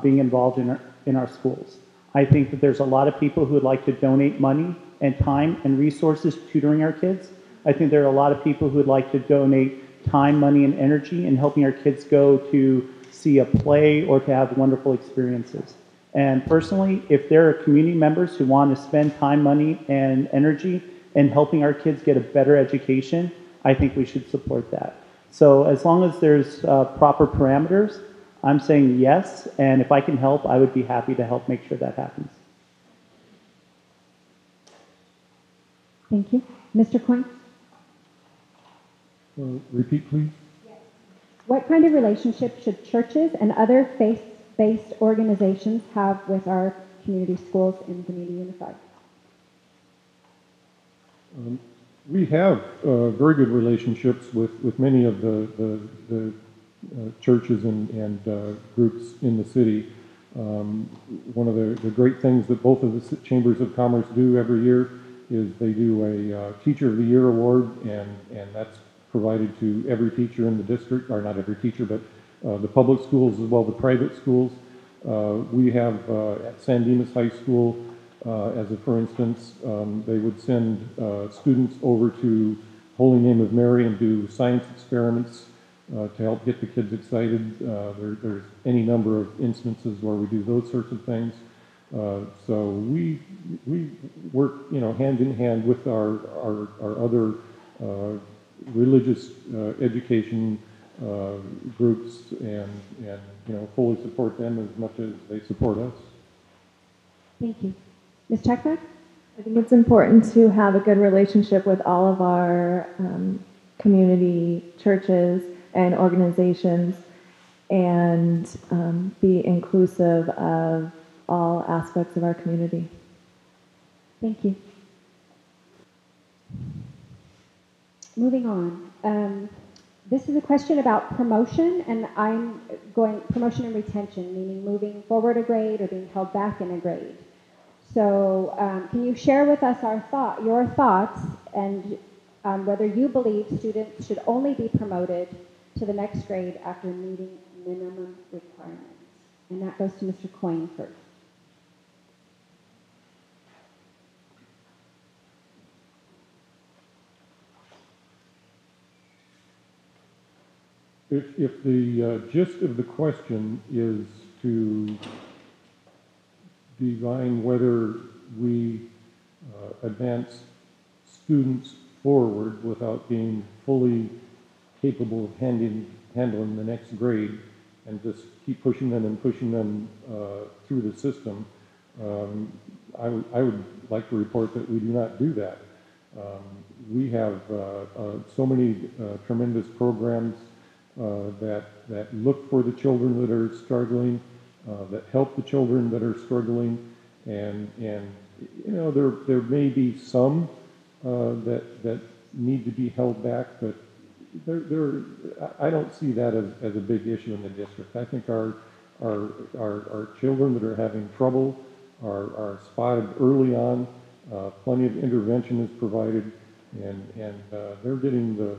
S2: being involved in our schools. I think that there's a lot of people who would like to donate money and time and resources tutoring our kids. I think there are a lot of people who would like to donate time, money, and energy in helping our kids go to see a play or to have wonderful experiences. And personally, if there are community members who want to spend time, money, and energy in helping our kids get a better education, I think we should support that. So as long as there's proper parameters, I'm saying yes, and if I can help, I would be happy to help make sure that happens.
S1: Thank you. Mr. Coyne?
S3: Repeat, please.
S1: What kind of relationship should churches and other faith-based organizations have with our community schools in Geneva Unified?
S3: We have very good relationships with many of the churches and groups in the city. One of the great things that both of the chambers of commerce do every year is they do a Teacher of the Year award, and that's provided to every teacher in the district, or not every teacher, but the public schools as well, the private schools. We have at San Dimas High School, as a for instance, they would send students over to Holy Name of Mary and do science experiments to help get the kids excited. There's any number of instances where we do those sorts of things. So we work hand in hand with our other religious education groups and fully support them as much as they support us.
S1: Thank you. Ms. Chakmak?
S4: I think it's important to have a good relationship with all of our community churches and organizations and be inclusive of all aspects of our community.
S1: Thank you. Moving on. This is a question about promotion, and I'm going promotion and retention, meaning moving forward a grade or being held back in a grade. So can you share with us your thoughts and whether you believe students should only be promoted to the next grade after meeting minimum requirements? And that goes to Mr. Coyne first.
S3: If the gist of the question is to divine whether we advance students forward without being fully capable of handling the next grade and just keep pushing them and pushing them through the system, I would like to report that we do not do that. We have so many tremendous programs that look for the children that are struggling, that help the children that are struggling, and there may be some that need to be held back, but I don't see that as a big issue in the district. I think our children that are having trouble are spotted early on. Plenty of intervention is provided, and they're getting the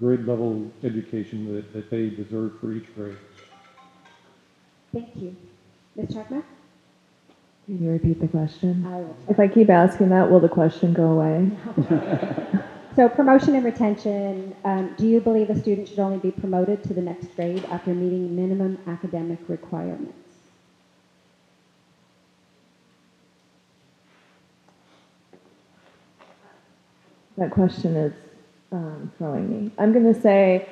S3: grade level education that they deserve for each grade.
S1: Thank you. Ms. Chakmak?
S4: Can you repeat the question?
S1: I will.
S4: If I keep asking that, will the question go away?
S1: So promotion and retention, do you believe a student should only be promoted to the next grade after meeting minimum academic requirements?
S4: That question is throwing me. I'm going to say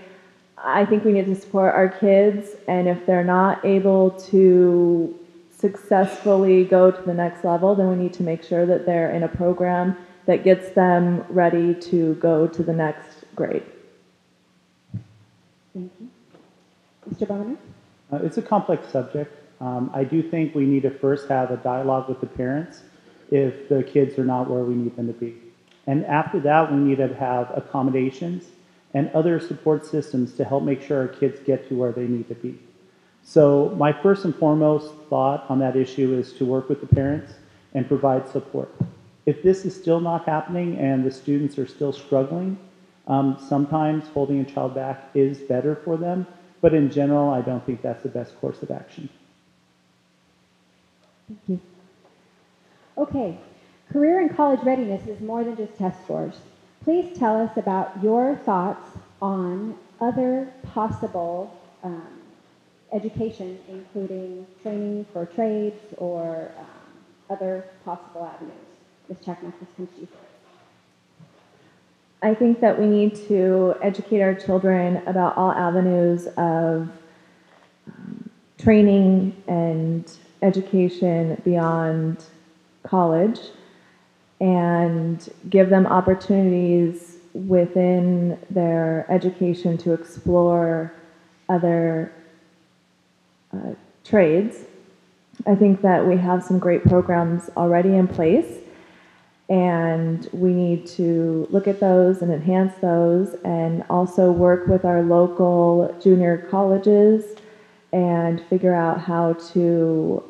S4: I think we need to support our kids, and if they're not able to successfully go to the next level, then we need to make sure that they're in a program that gets them ready to go to the next grade.
S1: Thank you. Mr. Bahmanou?
S2: It's a complex subject. I do think we need to first have a dialogue with the parents if the kids are not where we need them to be. And after that, we need to have accommodations and other support systems to help make sure our kids get to where they need to be. So my first and foremost thought on that issue is to work with the parents and provide support. If this is still not happening and the students are still struggling, sometimes holding a child back is better for them, but in general, I don't think that's the best course of action.
S1: Thank you. Okay, career and college readiness is more than just test scores. Please tell us about your thoughts on other possible education, including training for trades or other possible avenues. Ms. Chakmak, this comes to you.
S4: I think that we need to educate our children about all avenues of training and education beyond college, and give them opportunities within their education to explore other trades. I think that we have some great programs already in place, and we need to look at those and enhance those, and also work with our local junior colleges and figure out how to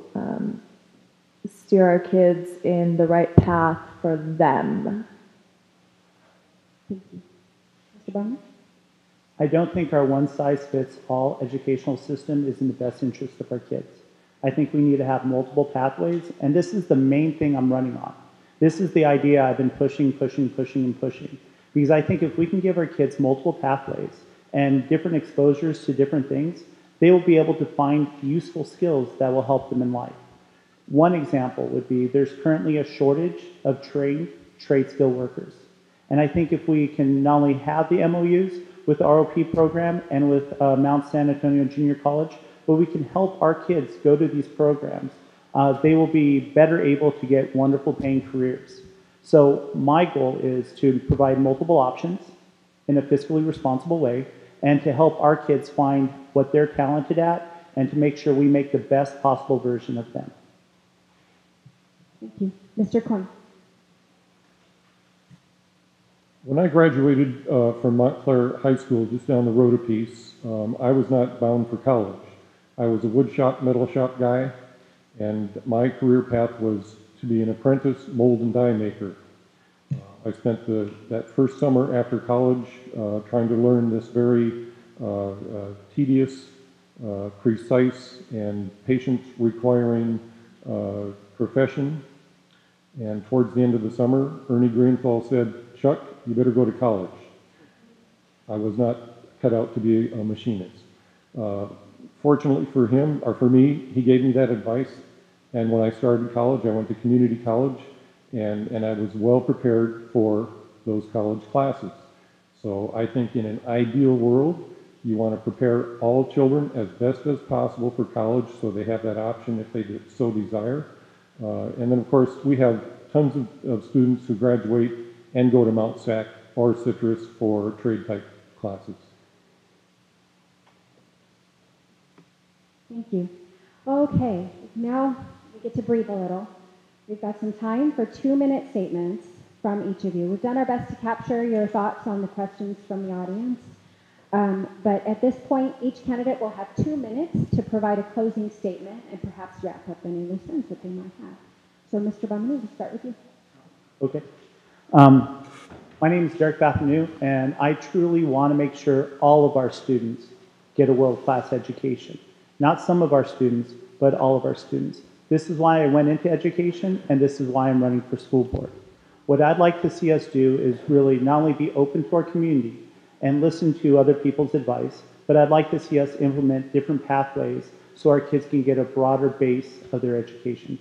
S4: steer our kids in the right path for them.
S1: Thank you. Mr. Bonner?
S2: I don't think our one-size-fits-all educational system is in the best interest of our kids. I think we need to have multiple pathways, and this is the main thing I'm running on. This is the idea I've been pushing, because I think if we can give our kids multiple pathways and different exposures to different things, they will be able to find useful skills that will help them in life. One example would be there's currently a shortage of trade skill workers. And I think if we can not only have the MOUs with the ROP program and with Mount San Antonio Junior College, but we can help our kids go to these programs, they will be better able to get wonderful paying careers. So my goal is to provide multiple options in a fiscally responsible way and to help our kids find what they're talented at and to make sure we make the best possible version of them.
S1: Thank you. Mr. Coyne.
S3: When I graduated from Montclair High School, just down the road a piece, I was not bound for college. I was a wood shop, metal shop guy, and my career path was to be an apprentice mold and die maker. I spent that first summer after college trying to learn this very tedious, precise, and patience-requiring profession. And towards the end of the summer, Ernie Greenthal said, "Chuck, you better go to college." I was not cut out to be a machinist. Fortunately for him, or for me, he gave me that advice. And when I started college, I went to community college, and I was well prepared for those college classes. So I think in an ideal world, you want to prepare all children as best as possible for college so they have that option if they so desire. And then, of course, we have tons of students who graduate and go to Mount Sac or Citrus for trade-type classes.
S1: Thank you. Okay, now we get to breathe a little. We've got some time for 2-minute statements from each of you. We've done our best to capture your thoughts on the questions from the audience. But at this point, each candidate will have 2 minutes to provide a closing statement and perhaps wrap up any loose ends that they might have. So, Mr. Bahmanou, we'll start with you.
S2: Okay. My name is Derek Bahmanou, and I truly want to make sure all of our students get a world-class education. Not some of our students, but all of our students. This is why I went into education, and this is why I'm running for school board. What I'd like to see us do is really not only be open to our community and listen to other people's advice, but I'd like to see us implement different pathways so our kids can get a broader base of their education.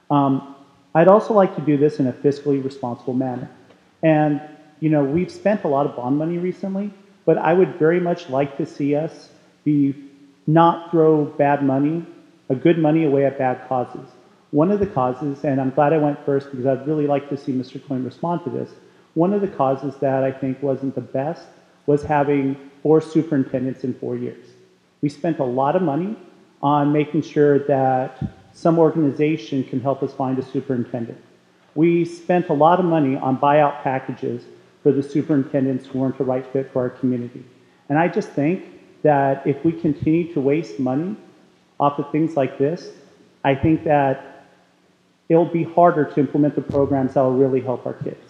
S2: I'd also like to do this in a fiscally responsible manner. And, you know, we've spent a lot of bond money recently, but I would very much like to see us not throw good money away at bad causes. One of the causes, and I'm glad I went first because I'd really like to see Mr. Coyne respond to this, one of the causes that I think wasn't the best was having 4 superintendents in 4 years. We spent a lot of money on making sure that some organization can help us find a superintendent. We spent a lot of money on buyout packages for the superintendents who weren't the right fit for our community. And I just think that if we continue to waste money off of things like this, I think that it'll be harder to implement the programs that will really help our kids.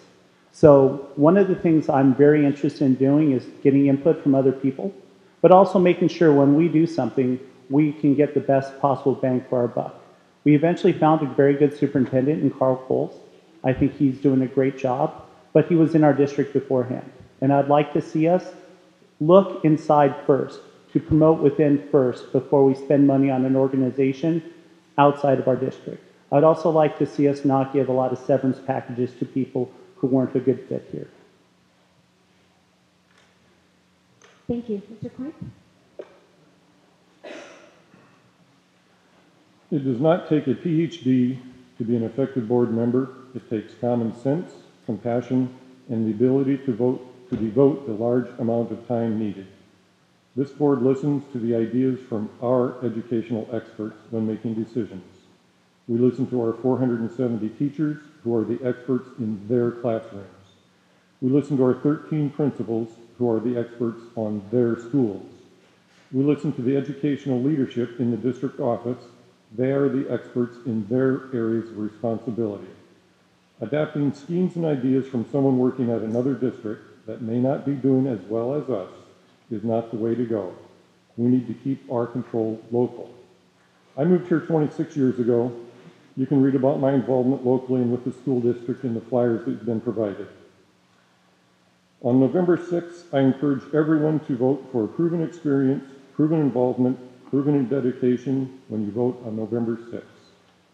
S2: So one of the things I'm very interested in doing is getting input from other people, but also making sure when we do something, we can get the best possible bang for our buck. We eventually found a very good superintendent in Carl Coles. I think he's doing a great job, but he was in our district beforehand. And I'd like to see us look inside first, to promote within first before we spend money on an organization outside of our district. I'd also like to see us not give a lot of severance packages to people who weren't a good fit here.
S1: Thank you. Mr. Coyne?
S3: It does not take a PhD to be an effective board member. It takes common sense, compassion, and the ability to devote the large amount of time needed. This board listens to the ideas from our educational experts when making decisions. We listen to our 470 teachers who are the experts in their classrooms. We listen to our 13 principals who are the experts on their schools. We listen to the educational leadership in the district office. They are the experts in their areas of responsibility. Adapting schemes and ideas from someone working at another district that may not be doing as well as us is not the way to go. We need to keep our control local. I moved here 26 years ago. You can read about my involvement locally and with the school district in the flyers that have been provided. On November 6th, I encourage everyone to vote for proven experience, proven involvement, proven dedication when you vote on November 6th.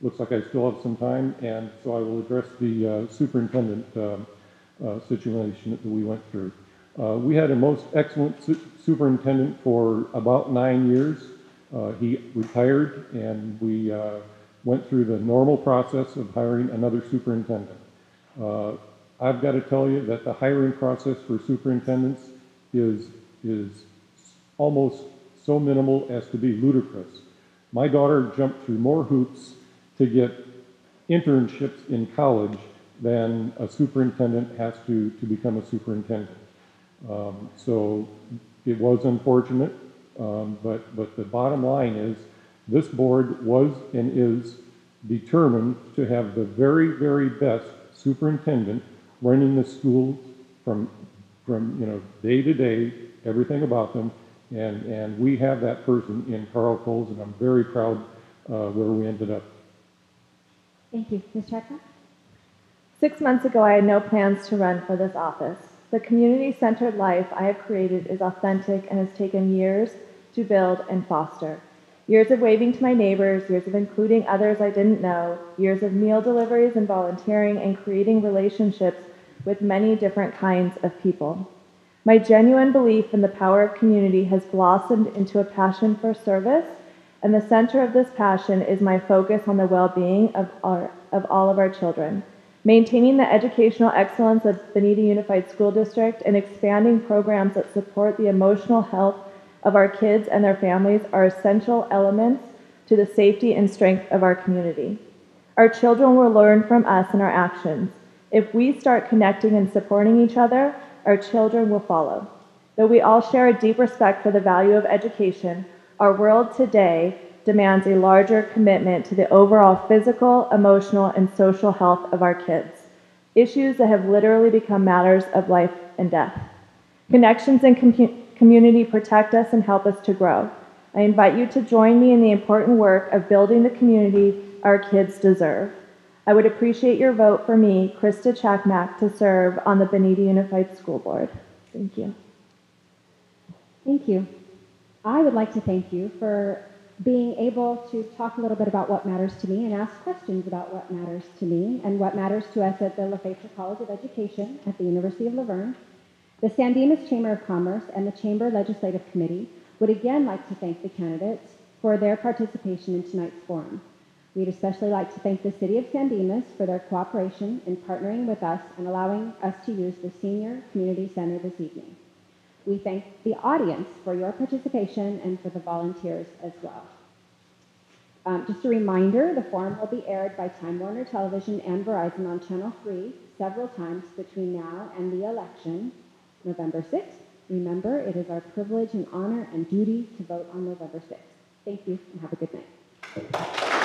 S3: Looks like I still have some time, and so I will address the superintendent situation that we went through. We had a most excellent superintendent for about 9 years. He retired, and we went through the normal process of hiring another superintendent. I've got to tell you that the hiring process for superintendents is almost so minimal as to be ludicrous. My daughter jumped through more hoops to get internships in college than a superintendent has to become a superintendent. So it was unfortunate, but the bottom line is this board was and is determined to have the very, very best superintendent running the schools from day to day, everything about them, and we have that person in Carl Coles, and I'm very proud where we ended up.
S1: Thank you. Ms. Chakmak?
S4: 6 months ago, I had no plans to run for this office. The community-centered life I have created is authentic and has taken years to build and foster. Years of waving to my neighbors, years of including others I didn't know, years of meal deliveries and volunteering and creating relationships with many different kinds of people. My genuine belief in the power of community has blossomed into a passion for service, and the center of this passion is my focus on the well-being of all of our children. Maintaining the educational excellence of Bonita Unified School District and expanding programs that support the emotional health of our kids and their families are essential elements to the safety and strength of our community. Our children will learn from us and our actions. If we start connecting and supporting each other, our children will follow. Though we all share a deep respect for the value of education, our world today demands a larger commitment to the overall physical, emotional, and social health of our kids, issues that have literally become matters of life and death. Connections and community protect us and help us to grow. I invite you to join me in the important work of building the community our kids deserve. I would appreciate your vote for me, Krista Chakmak, to serve on the Bonita Unified School Board. Thank you.
S1: Thank you. I would like to thank you for being able to talk a little bit about what matters to me and ask questions about what matters to me and what matters to us at the Lefebvre College of Education at the University of La Verne. The San Dimas Chamber of Commerce and the Chamber Legislative Committee would again like to thank the candidates for their participation in tonight's forum. We'd especially like to thank the City of San Dimas for their cooperation in partnering with us and allowing us to use the Senior Community Center this evening. We thank the audience for your participation and for the volunteers as well. Just a reminder, the forum will be aired by Time Warner Television and Verizon on Channel 3 several times between now and the election, November 6th. Remember, it is our privilege and honor and duty to vote on November 6th. Thank you and have a good night.